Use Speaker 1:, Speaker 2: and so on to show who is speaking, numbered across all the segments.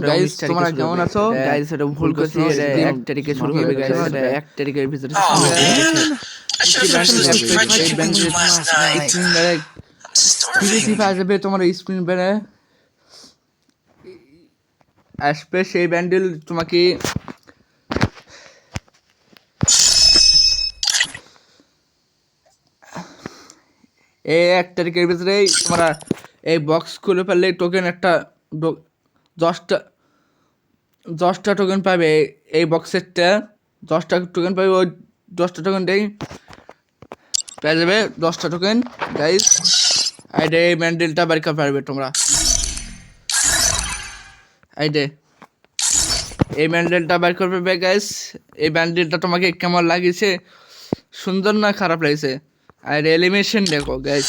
Speaker 1: Guys তোমরা কেমন আছো? গাইস এটা ভুল করছি, এটা 1 তারিখে শুরু হবে গাইস, এটা 1 তারিখের ভিতরে
Speaker 2: Oh man, I should have finished some fried chicken wings last night.
Speaker 1: Screen বেড়ে
Speaker 2: I'm
Speaker 1: ফ্রি
Speaker 2: starving.
Speaker 1: আসবে, তোমার স্ক্রিন বেড়ে আসবে সেই ব্যান্ডেল তোমাকে এই 1 তারিখের ভিতরেই তোমরা এই বক্স খুলে ফেললে টোকেন একটা 10টা টোকেন পাবে। এই বক্সেরটা 10টা টোকেন পাবে, ওই 10টা টোকেনটাই পেয়ে যাবে 10টা টোকেন গাইস। আইডে এই ব্যান্ডেলটা বের করতে পারবে তোমরা। আইডে এই ব্যান্ডেলটা বের করে পারবে গাইস। এই ব্যান্ডেলটা তোমাকে কেমন লাগিয়েছে, সুন্দর না খারাপ লাগছে? আর এলিমিনেশন দেখো গাইস,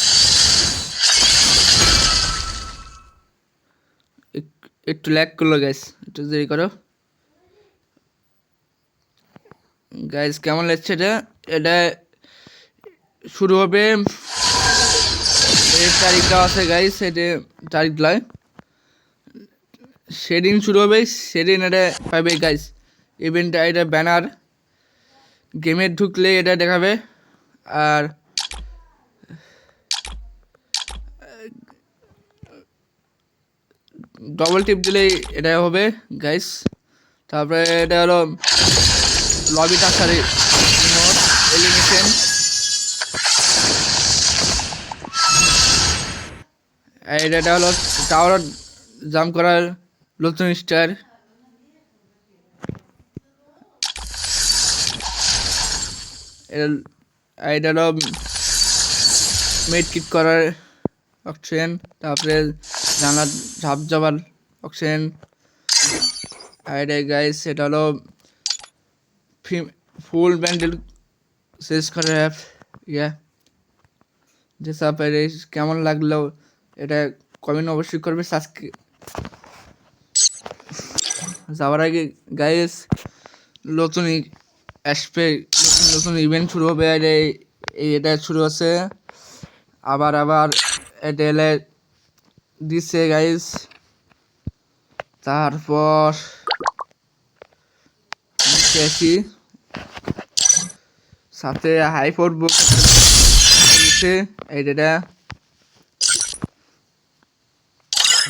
Speaker 1: একটু ল্যাগ করলো গাইস, একটু দেরি করো গাইস। কেমন লাগছে এটা? এটা শুরু হবে, এর তারিখটা আছে গাইস, এটা তারিখ লয়, সেদিন শুরু হবে, সেদিন এটা পাবে গাইস। ইভেন্টটা এটা ব্যানার গেমে ঢুকলে এটা দেখাবে, আর ডবল টিপ দিলেই এটা হবে গাইস। তারপরে এটা হলো লবি টাকার এলিমিনেশন, এটা হলো টাওয়ার জাম্প করার নতুন স্টার। এটা হলো মেড কিট করার অপশন, তারপরে জানলা ঝাপ যাবার অপশন। আর গাইস এটা হলো ফুল ব্যান্ডেল শেষ করার অ্যাপ। ইয়া যেসব কেমন লাগলো এটা কমেন্ট অবশ্যই করবে। যাওয়ার আগে গাইস নতুন আসবে, নতুন ইভেন্ট শুরু হবে, এটা শুরু হচ্ছে আবার এটা এলে দিচ্ছে গাইস। তারপর আসি সাথে হাইপার বুক দিচ্ছে, এটা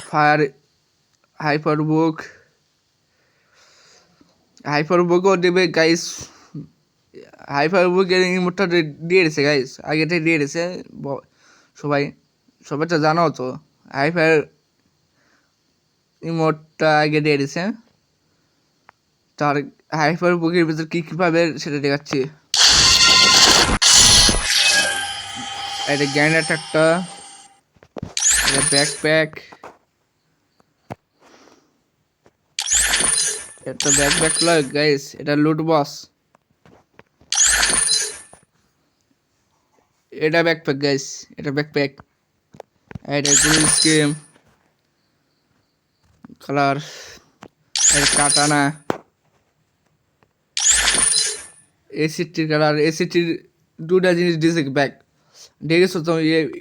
Speaker 1: ফায়ার হাইপার বুকও দেবে গাইস। হাইপার বুকের ইমোটটা দিয়ে দিয়েছে গাইস, আগেটাই দিয়ে দিয়েছে, সবাই তো জানো তো হাইপার ইমোটটা আগে দিয়ে দিয়েছে। তার হাইপার বুকের ভিতর কী পাবে সেটা দেখাচ্ছি। এটা গ্যান্ড অ্যাটাকটা, এটা ব্যাকপ্যাক, এটা ব্যাকপ্যাক লয় গাইস, এটা লুট বক্স, এটা ব্যাকপ্যাক গাইস, এটা ব্যাকপ্যাক, এটা গ্রিন স্কিম কালার, এটা কাটানা, এসিটির কালার, এসিটির দুটা জিনিস দিছে ব্যাক দেখেছো তো,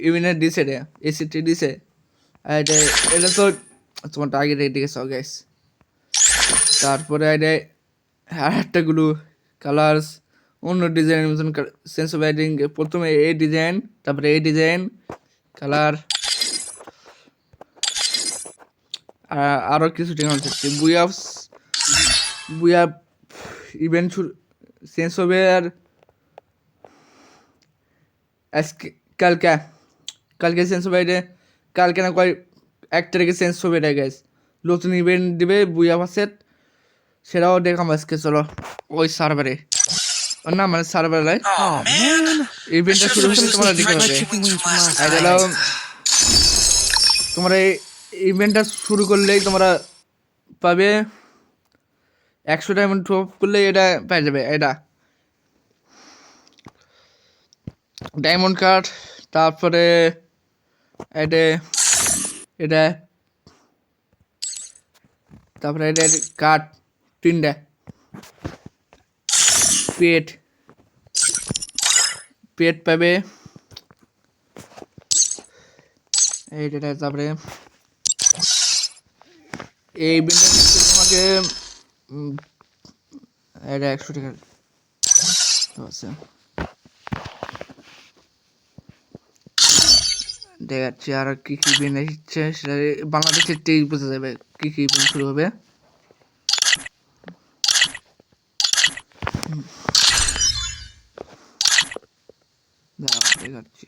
Speaker 1: ইভিনের দিছে রে, এসিটি দিছে। আর এটা তো তোমার আগে দেখেছো গাইস। তারপরে এটা আর একটা গুলো কালার্স অন্য ডিজাইনের মতন সেন্স অফ রাইটিং, প্রথমে এই ডিজাইন, তারপরে এই ডিজাইন কালার, আরও কিছু টেকনোলজি থাকছে। বুয়া ইভেন্ট সেন্স হবে, আর আজকে কালকে সেন্স হবে এটা, কালকে না কয় 1 তারিখে সেন্স হবে এটা গাইস। নতুন ইভেন্ট দিবে বুয়া ফাসেট, সেটাও দেখাম আজকে। চলো ওই সার্ভারে, না মানে সার্ভারে লাই
Speaker 2: Oh man,
Speaker 1: ইভেন্টটা শুরু হচ্ছে, তোমরা দেখতে
Speaker 2: fried
Speaker 1: পাবে।
Speaker 2: chicken wings last
Speaker 1: আর
Speaker 2: night.
Speaker 1: এটাও তোমরা এই ইভেন্টটা শুরু করলেই তোমরা পাবে 100 ডায়মন্ড টপ করলে এটা পেয়ে যাবে, এটা ডায়মন্ড কার্ড। তারপরে এটা এটা তারপরে এটা কার্ড 3টা, পেট পাবে এইটা। তারপরে এই বিনটা নিচ্ছে তোমাকে এটা 100 টাকা আচ্ছা দেখাচ্ছি আর কি কি বিন এসেছে সেটা বাংলাদেশের তেই বোঝা যাবে কি কি বিন শুরু হবে দেখাচ্ছি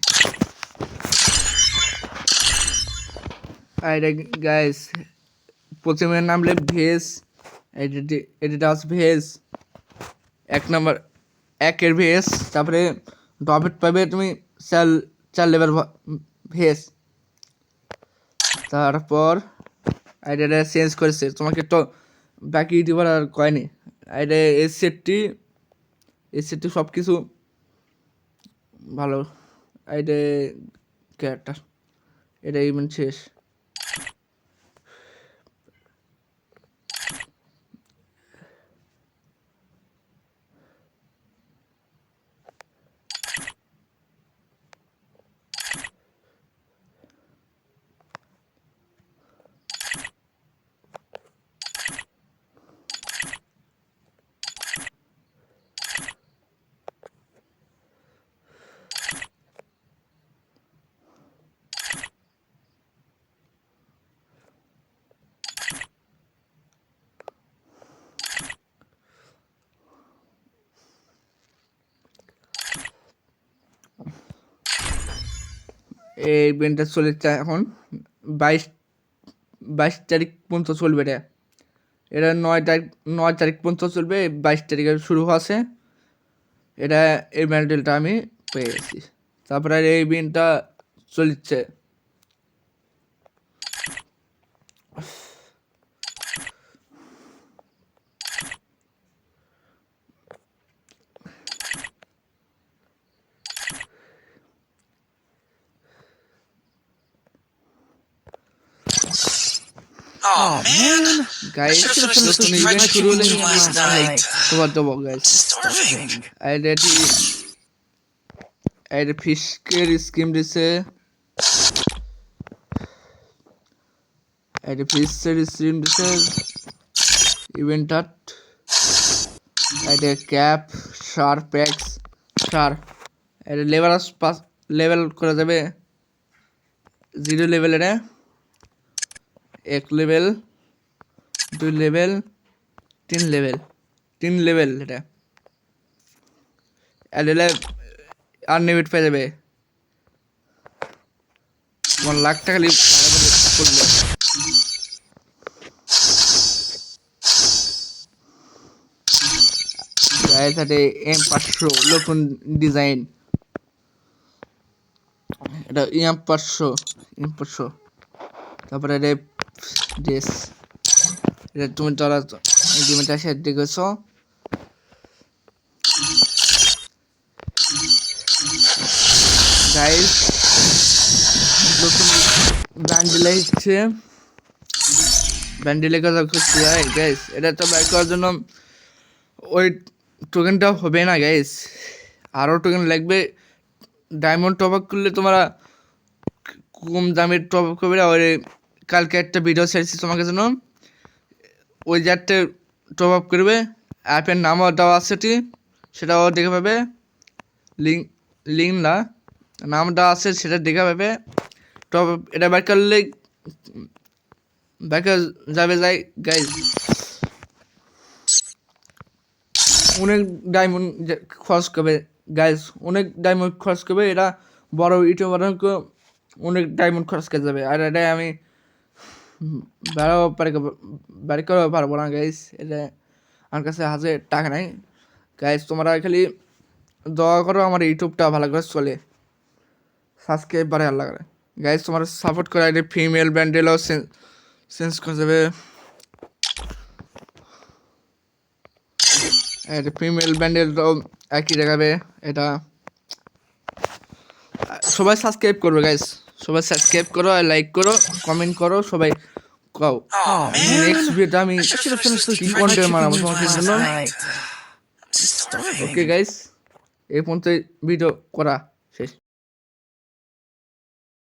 Speaker 1: আরে গাইস প্রথমে নামলে ভেজ এডিডাস ভেজ 1 নম্বর 1 ভেজ তারপরে ডবেট পাবে তুমি 4 লেভেল ভেজ তারপর আইডিয়াটা চেঞ্জ করেছে তোমাকে তো বাকি ইউটিউবার আর কয়নি আইডিয়া এই সেটটি সব কিছু ভালো আইডিয়া ক্যারেক্টার এটা ইভেন্ট শেষ এই ইভেন্টটা চলেছে এখন 22 তারিখ পর্যন্ত চলবে এটা 9 তারিখ পর্যন্ত চলবে 22 তারিখে শুরু হচ্ছে এটা এই মেডেলটা আমি পেয়ে গেছি তারপরে এই ইভেন্টটা চলছে
Speaker 2: Oh man!
Speaker 1: guys
Speaker 2: I should have finished
Speaker 1: নতুন
Speaker 2: the
Speaker 1: ইভেন্ট
Speaker 2: fried
Speaker 1: শুরু হলে
Speaker 2: chicken last night.
Speaker 1: তোমার দেবো গাইস
Speaker 2: Starving.
Speaker 1: এটা ফিশকের স্কিম দিছে এটা ফিশের স্কিম দিছে ইভেন্টটা এটা ক্যাপ শার প্যাক্স শার এটা লেভেল করা যাবে 0 লেভেল এটা 1 লেভেল 2 লেভেল 3 লেভেল এটা এলে আনলিমিট পেয়ে যাবে 1 লাখ টাকা করলে গাইস M500 নতুন ডিজাইন এটা M500 তারপরে এটা ড্রেস এটা তুমি তারা ডিমেটা সেট দেখেছো গাইস নতুন ব্যান্ডেলে হচ্ছে ব্যান্ডেলে কথা করছি গাইস এটা তো বাই করার জন্য ওই টোকেনটা হবে না গাইস আরও টোকেন লাগবে ডায়মন্ড টপ আপ করলে তোমরা কম দামের টপ আপ করবে আর কালকে একটা ভিডিও ছেড়েছি তোমাকে জন্য ওই যারটা টপ আপ করবে অ্যাপের নামও দেওয়া আছে সেটাও দেখে পাবে লিঙ্ক না নামটা আছে সেটা দেখে পাবে টপ আপ এটা ব্যাক করলে ব্যাকে যাবে গাইস অনেক ডায়মন্ড খরচ করবে গাইস অনেক ডায়মন্ড খরচ করবে এটা বড় ইউটিউবারকে অনেক ডায়মন্ড খরচ করে যাবে আর এটা আমি বাড়ি করতে পারবো না গাইস এটা আমার কাছে হাতে টাকা নাই গাইস তোমরা খালি দয়া করো আমার ইউটিউবটা ভালো করে চলে সাবস্ক্রাইব বাড়ে আল্লাহ করে গাইস তোমরা সাপোর্ট করে এটা ফিমেল ব্যান্ডেলও চেঞ্জ করে যাবে এটা ফিমেল ব্যান্ডেলটাও একই দেখাবে এটা সবাই সাবস্ক্রাইব করবে গাইস সবাই সাবস্ক্রাইব করো আর লাইক করো কমেন্ট করো সবাই কাও নেক্সট ভিডিওতে আমি কি কন্টেন্ট বানাবো তোমাদের জন্য ওকে গাইস এই পর্যন্ত ভিডিও করা